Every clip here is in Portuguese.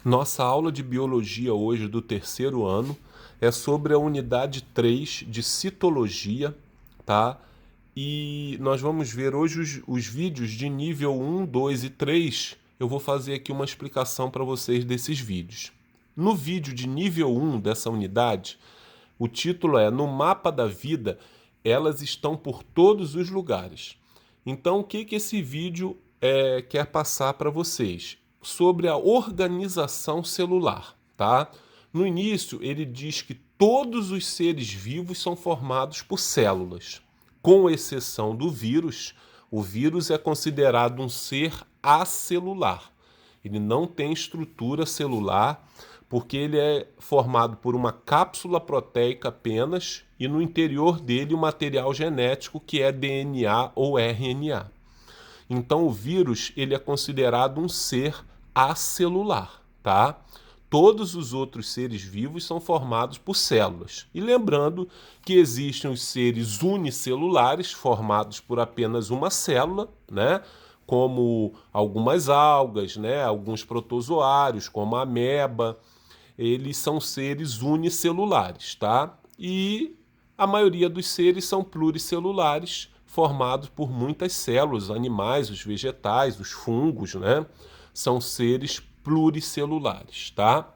Nossa aula de biologia hoje do terceiro ano é sobre a unidade 3 de citologia, tá? E nós vamos ver hoje os vídeos de nível 1, 2 e 3. Eu vou fazer aqui uma explicação para vocês desses vídeos. No vídeo de nível 1 dessa unidade, o título é No Mapa da Vida, elas estão por todos os lugares. Então, o que esse vídeo quer passar para vocês? Sobre a organização celular, tá? No início, ele diz que todos os seres vivos são formados por células, com exceção do vírus. O vírus é considerado um ser acelular. Ele não tem estrutura celular, porque ele é formado por uma cápsula proteica apenas e no interior dele o material genético que é DNA ou RNA. Então o vírus ele é considerado um ser acelular, tá? Todos os outros seres vivos são formados por células. E lembrando que existem os seres unicelulares, formados por apenas uma célula, né? Como algumas algas, né? Alguns protozoários, como a ameba. Eles são seres unicelulares, tá? E a maioria dos seres são pluricelulares, formados por muitas células, os animais, os vegetais, os fungos, né? São seres pluricelulares, tá?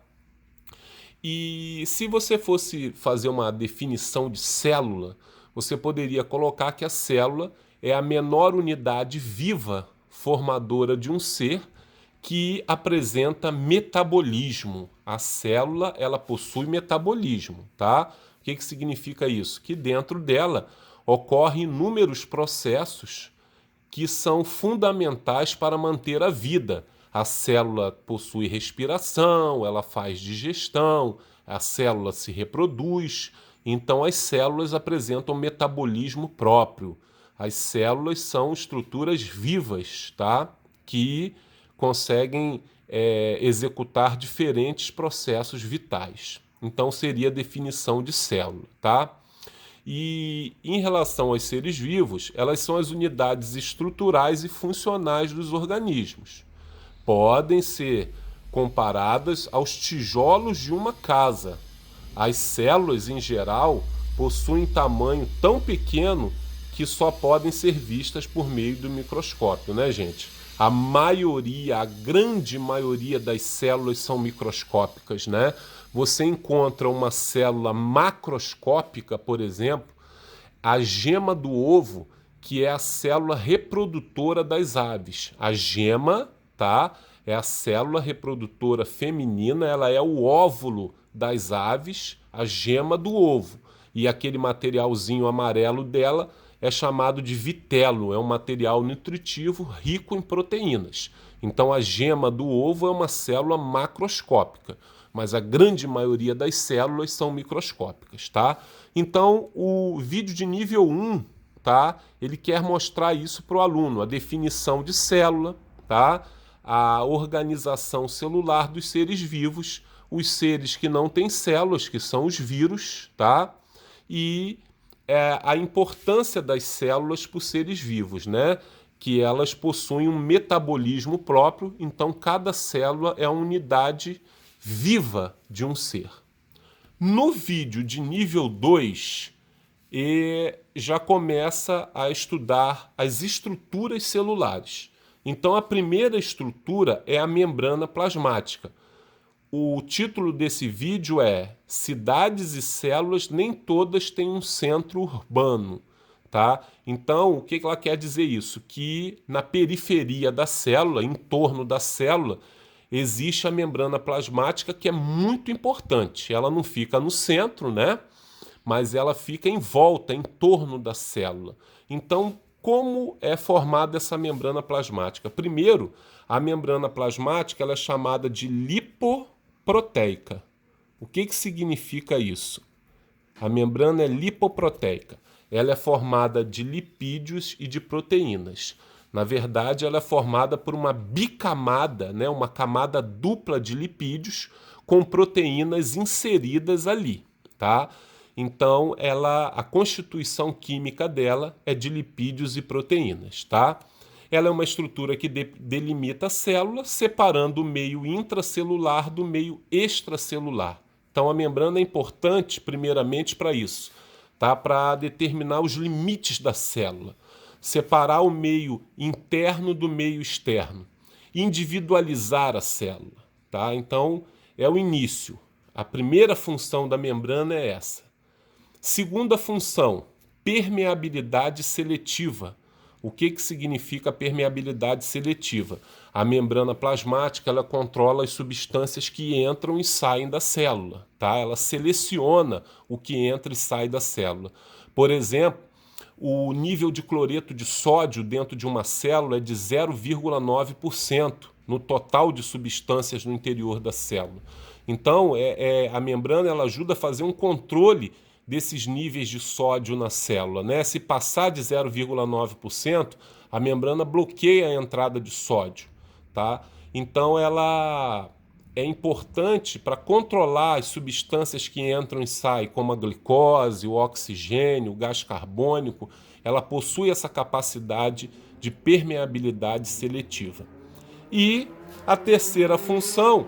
E se você fosse fazer uma definição de célula, você poderia colocar que a célula é a menor unidade viva formadora de um ser que apresenta metabolismo. A célula, ela possui metabolismo, tá? O que significa isso? Que dentro dela ocorrem inúmeros processos que são fundamentais para manter a vida. A célula possui respiração, ela faz digestão, a célula se reproduz, então as células apresentam metabolismo próprio. As células são estruturas vivas, tá? Que conseguem executar diferentes processos vitais. Então seria a definição de célula, tá? E em relação aos seres vivos, elas são as unidades estruturais e funcionais dos organismos. Podem ser comparadas aos tijolos de uma casa. As células, em geral, possuem tamanho tão pequeno que só podem ser vistas por meio do microscópio, né, gente? A grande maioria das células são microscópicas, né? Você encontra uma célula macroscópica, por exemplo, a gema do ovo, que é a célula reprodutora das aves. A gema, tá? É a célula reprodutora feminina, ela é o óvulo das aves, a gema do ovo. E aquele materialzinho amarelo dela é chamado de vitelo, é um material nutritivo rico em proteínas. Então a gema do ovo é uma célula macroscópica, mas a grande maioria das células são microscópicas, tá? Então o vídeo de nível 1, tá? Ele quer mostrar isso para o aluno, a definição de célula, tá? A organização celular dos seres vivos, os seres que não têm células, que são os vírus, tá? E a importância das células para os seres vivos, né? Que elas possuem um metabolismo próprio, então cada célula é uma unidade viva de um ser. No vídeo de nível 2, já começa a estudar as estruturas celulares. Então a primeira estrutura é a membrana plasmática. O título desse vídeo é Cidades e Células Nem Todas Têm um Centro Urbano, tá? Então, o que ela quer dizer isso? Que na periferia da célula, em torno da célula, existe a membrana plasmática que é muito importante. Ela não fica no centro, né? Mas ela fica em volta, em torno da célula. Então, como é formada essa membrana plasmática? Primeiro, a membrana plasmática ela é chamada de lipoproteica. O que significa isso? A membrana é lipoproteica. Ela é formada de lipídios e de proteínas. Na verdade, ela é formada por uma bicamada, né? Uma camada dupla de lipídios com proteínas inseridas ali, tá? Então, a constituição química dela é de lipídios e proteínas, tá? Ela é uma estrutura que delimita a célula, separando o meio intracelular do meio extracelular. Então, a membrana é importante, primeiramente, para isso, tá? Para determinar os limites da célula, separar o meio interno do meio externo, individualizar a célula, tá? Então, é o início. A primeira função da membrana é essa. Segunda função, permeabilidade seletiva. O que significa permeabilidade seletiva? A membrana plasmática ela controla as substâncias que entram e saem da célula, tá? Ela seleciona o que entra e sai da célula. Por exemplo, o nível de cloreto de sódio dentro de uma célula é de 0,9% no total de substâncias no interior da célula. Então, a membrana ela ajuda a fazer um controle desses níveis de sódio na célula, né? Se passar de 0,9%, a membrana bloqueia a entrada de sódio, tá? Então ela é importante para controlar as substâncias que entram e saem, como a glicose, o oxigênio, o gás carbônico. Ela possui essa capacidade de permeabilidade seletiva. E a terceira função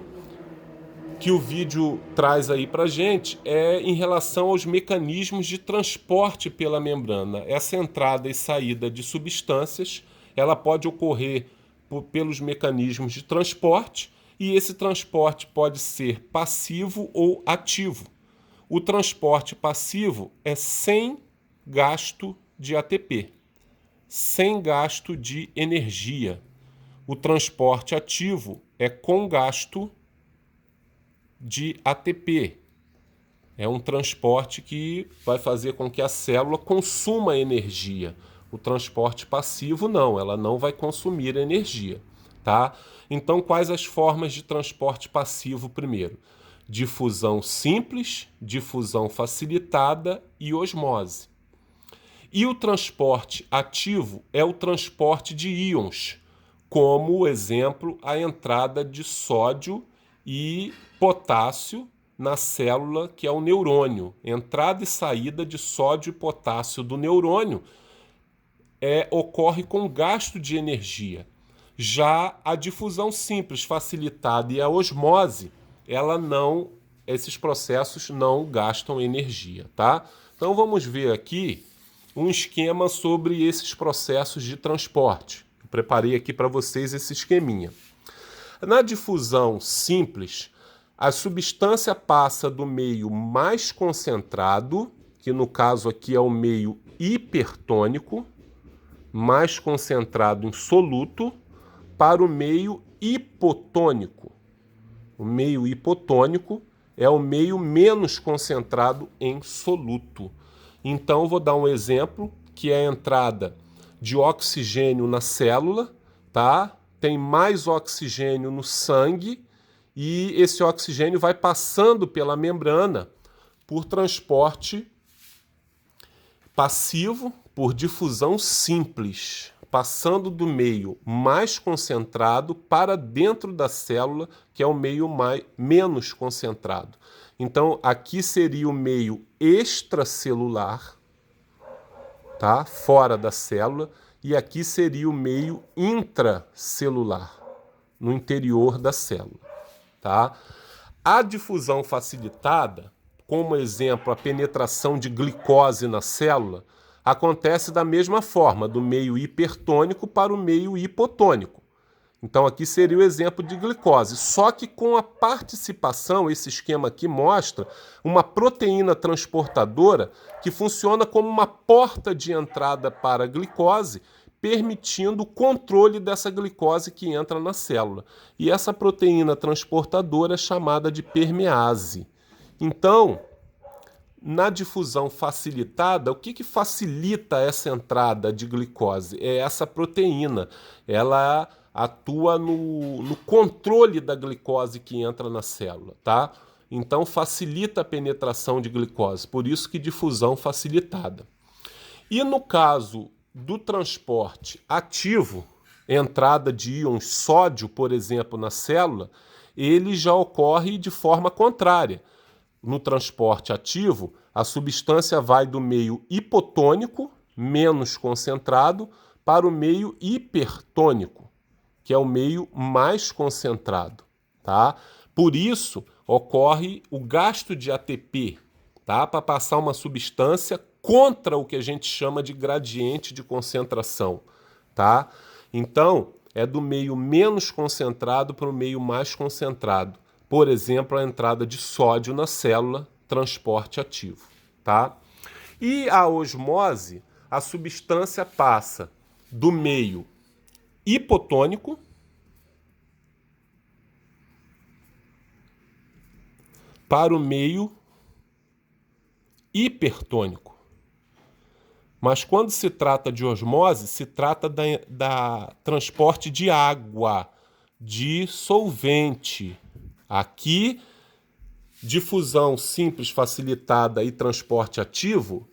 que o vídeo traz aí para a gente é em relação aos mecanismos de transporte pela membrana. Essa entrada e saída de substâncias, ela pode ocorrer pelos mecanismos de transporte e esse transporte pode ser passivo ou ativo. O transporte passivo é sem gasto de ATP, sem gasto de energia. O transporte ativo é com gasto de ATP. É um transporte que vai fazer com que a célula consuma energia. O transporte passivo não, ela não vai consumir energia, tá? Então, quais as formas de transporte passivo primeiro? Difusão simples, difusão facilitada e osmose. E o transporte ativo é o transporte de íons, como exemplo, a entrada de sódio e potássio na célula, que é o neurônio. Entrada e saída de sódio e potássio do neurônio ocorre com gasto de energia. Já a difusão simples, facilitada e a osmose, esses processos não gastam energia, tá? Então vamos ver aqui um esquema sobre esses processos de transporte. Eu preparei aqui para vocês esse esqueminha. Na difusão simples, a substância passa do meio mais concentrado, que no caso aqui é o meio hipertônico, mais concentrado em soluto, para o meio hipotônico. O meio hipotônico é o meio menos concentrado em soluto. Então, vou dar um exemplo, que é a entrada de oxigênio na célula, tá? Tem mais oxigênio no sangue e esse oxigênio vai passando pela membrana por transporte passivo, por difusão simples, passando do meio mais concentrado para dentro da célula, que é o meio menos concentrado. Então, aqui seria o meio extracelular, tá? Fora da célula, e aqui seria o meio intracelular, no interior da célula, tá? A difusão facilitada, como exemplo, a penetração de glicose na célula, acontece da mesma forma, do meio hipertônico para o meio hipotônico. Então aqui seria o exemplo de glicose, só que com a participação, esse esquema aqui mostra uma proteína transportadora que funciona como uma porta de entrada para a glicose, permitindo o controle dessa glicose que entra na célula. E essa proteína transportadora é chamada de permease. Então, na difusão facilitada, o que facilita essa entrada de glicose? É essa proteína. Ela atua no controle da glicose que entra na célula, tá? Então facilita a penetração de glicose, por isso que difusão facilitada. E no caso do transporte ativo, entrada de íons sódio, por exemplo, na célula, ele já ocorre de forma contrária. No transporte ativo, a substância vai do meio hipotônico, menos concentrado, para o meio hipertônico, que é o meio mais concentrado, tá? Por isso, ocorre o gasto de ATP, tá? Para passar uma substância contra o que a gente chama de gradiente de concentração, tá? Então, é do meio menos concentrado para o meio mais concentrado. Por exemplo, a entrada de sódio na célula, transporte ativo, tá? E a osmose, a substância passa do meio hipotônico para o meio hipertônico. Mas quando se trata de osmose, se trata da transporte de água, de solvente. Aqui, difusão simples facilitada e transporte ativo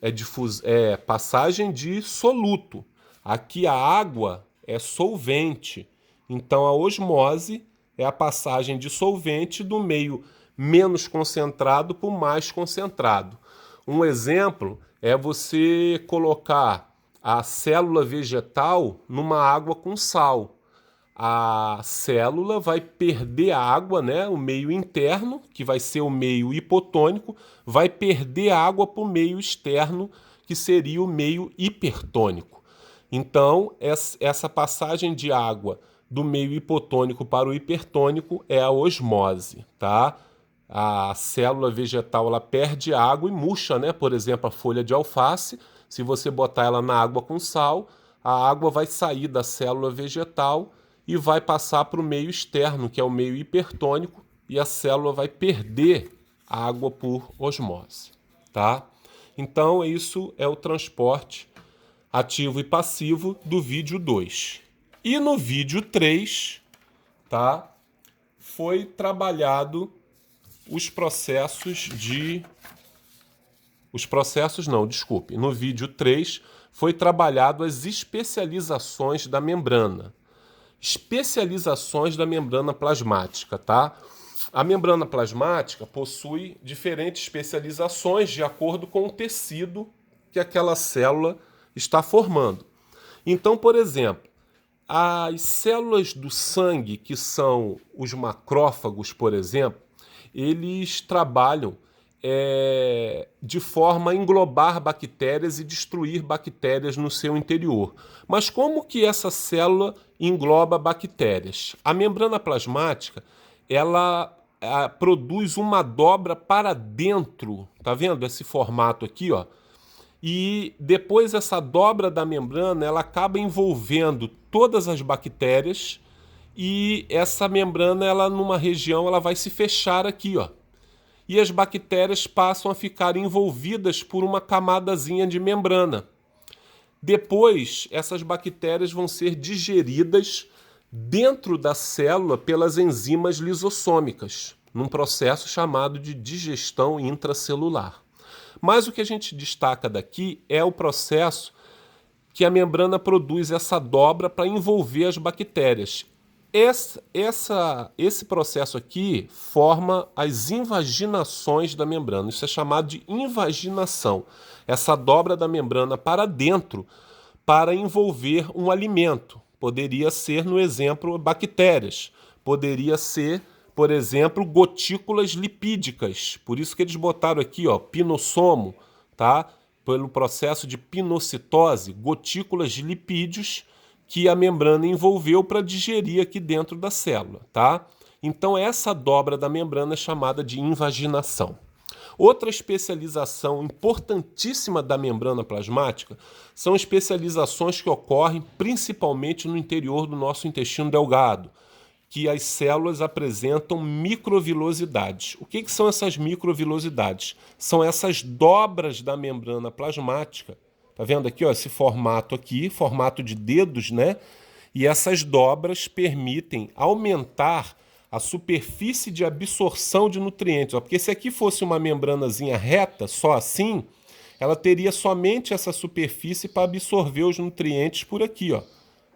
é passagem de soluto. Aqui a água é solvente. Então a osmose é a passagem de solvente do meio menos concentrado para o mais concentrado. Um exemplo é você colocar a célula vegetal numa água com sal. A célula vai perder água, né? O meio interno, que vai ser o meio hipotônico, vai perder água para o meio externo, que seria o meio hipertônico. Então, essa passagem de água do meio hipotônico para o hipertônico é a osmose, tá? A célula vegetal ela perde água e murcha, né? Por exemplo, a folha de alface, se você botar ela na água com sal, a água vai sair da célula vegetal e vai passar para o meio externo, que é o meio hipertônico, e a célula vai perder água por osmose, tá? Então, isso é o transporte ativo e passivo do vídeo 2. E no vídeo 3, tá? Foi trabalhado os processos de... No vídeo 3 foi trabalhado as especializações da membrana. Especializações da membrana plasmática, tá? A membrana plasmática possui diferentes especializações de acordo com o tecido que aquela célula está formando. Então, por exemplo, as células do sangue, que são os macrófagos, por exemplo, eles trabalham de forma a englobar bactérias e destruir bactérias no seu interior. Mas como que essa célula engloba bactérias? A membrana plasmática, ela produz uma dobra para dentro, tá vendo esse formato aqui, ó? E depois essa dobra da membrana, ela acaba envolvendo todas as bactérias e essa membrana, ela numa região, ela vai se fechar aqui, ó. E as bactérias passam a ficar envolvidas por uma camadazinha de membrana. Depois, essas bactérias vão ser digeridas dentro da célula pelas enzimas lisossômicas, num processo chamado de digestão intracelular. Mas o que a gente destaca daqui é o processo que a membrana produz essa dobra para envolver as bactérias. Esse processo aqui forma as invaginações da membrana. Isso é chamado de invaginação. Essa dobra da membrana para dentro para envolver um alimento. Poderia ser, no exemplo, bactérias. Poderia ser, por exemplo, gotículas lipídicas. Por isso que eles botaram aqui, ó, pinossomo, tá? Pelo processo de pinocitose, gotículas de lipídios que a membrana envolveu para digerir aqui dentro da célula, tá? Então essa dobra da membrana é chamada de invaginação. Outra especialização importantíssima da membrana plasmática são especializações que ocorrem principalmente no interior do nosso intestino delgado, que as células apresentam microvilosidades. O que são essas microvilosidades? São essas dobras da membrana plasmática. Tá vendo aqui, ó, esse formato aqui, formato de dedos, né? E essas dobras permitem aumentar a superfície de absorção de nutrientes. Ó, porque se aqui fosse uma membranazinha reta, só assim, ela teria somente essa superfície para absorver os nutrientes por aqui, ó,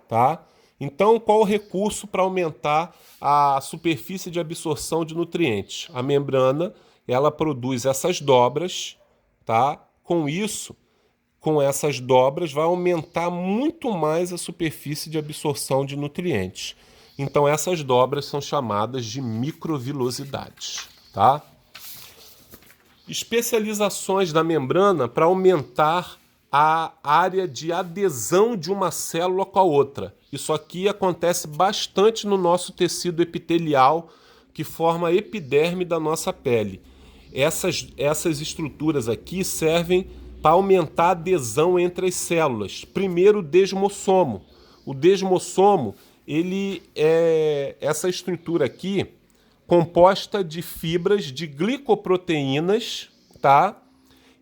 tá? Então, qual o recurso para aumentar a superfície de absorção de nutrientes? A membrana, ela produz essas dobras, tá? Com isso, com essas dobras, vai aumentar muito mais a superfície de absorção de nutrientes. Então essas dobras são chamadas de microvilosidades, tá? Especializações da membrana para aumentar a área de adesão de uma célula com a outra. Isso aqui acontece bastante no nosso tecido epitelial, que forma a epiderme da nossa pele. Essas estruturas aqui servem para aumentar a adesão entre as células. Primeiro, o desmossomo. O desmossomo, ele é essa estrutura aqui composta de fibras de glicoproteínas, tá?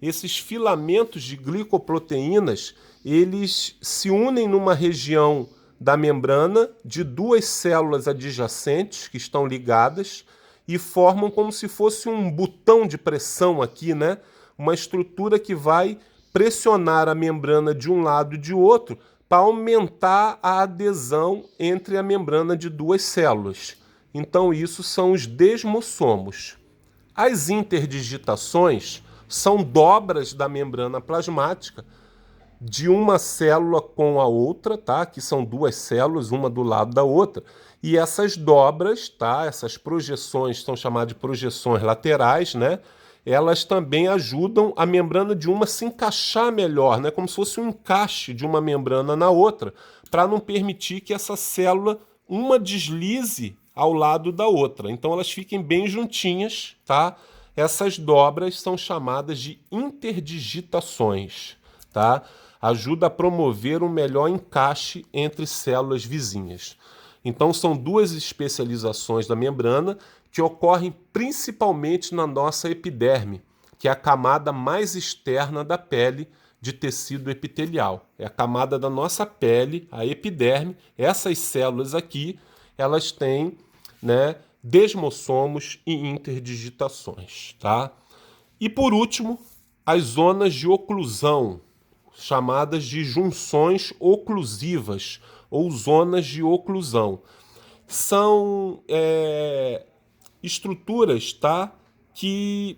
Esses filamentos de glicoproteínas, eles se unem numa região da membrana de duas células adjacentes que estão ligadas e formam como se fosse um botão de pressão aqui, né? Uma estrutura que vai pressionar a membrana de um lado e de outro para aumentar a adesão entre a membrana de duas células. Então, isso são os desmossomos. As interdigitações são dobras da membrana plasmática de uma célula com a outra, tá? Que são duas células, uma do lado da outra. E essas dobras, tá? Essas projeções são chamadas de projeções laterais, né? Elas também ajudam a membrana de uma se encaixar melhor, né? Como se fosse um encaixe de uma membrana na outra, para não permitir que essa célula, uma deslize ao lado da outra. Então elas fiquem bem juntinhas, tá? Essas dobras são chamadas de interdigitações, tá? Ajuda a promover um melhor encaixe entre células vizinhas. Então são duas especializações da membrana que ocorrem principalmente na nossa epiderme, que é a camada mais externa da pele de tecido epitelial. É a camada da nossa pele, a epiderme. Essas células aqui, elas têm, né, desmossomos e interdigitações, tá? E por último, as zonas de oclusão, chamadas de junções oclusivas ou zonas de oclusão. São estruturas, tá, que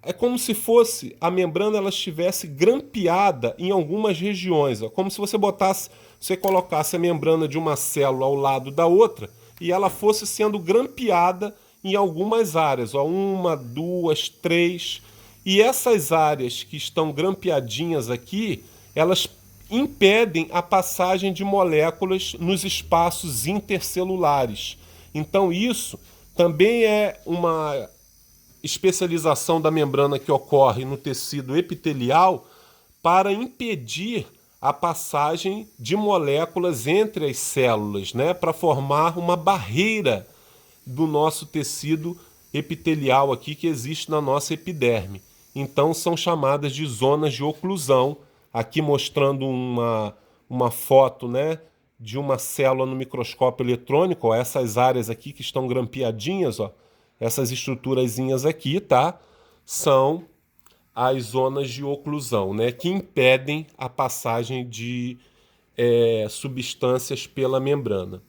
é como se fosse a membrana ela estivesse grampeada em algumas regiões, ó, como se você colocasse a membrana de uma célula ao lado da outra e ela fosse sendo grampeada em algumas áreas, ó, uma, duas, três. E essas áreas que estão grampeadinhas aqui, elas impedem a passagem de moléculas nos espaços intercelulares. Então isso também é uma especialização da membrana que ocorre no tecido epitelial para impedir a passagem de moléculas entre as células, né, para formar uma barreira do nosso tecido epitelial aqui que existe na nossa epiderme. Então são chamadas de zonas de oclusão. Aqui mostrando uma foto, né, de uma célula no microscópio eletrônico, ó, essas áreas aqui que estão grampeadinhas, ó, essas estruturazinhas aqui, tá, são as zonas de oclusão, né, que impedem a passagem de substâncias pela membrana.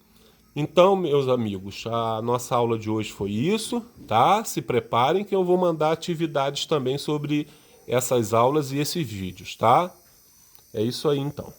Então, meus amigos, a nossa aula de hoje foi isso, tá? Se preparem que eu vou mandar atividades também sobre essas aulas e esses vídeos, tá? É isso aí, então.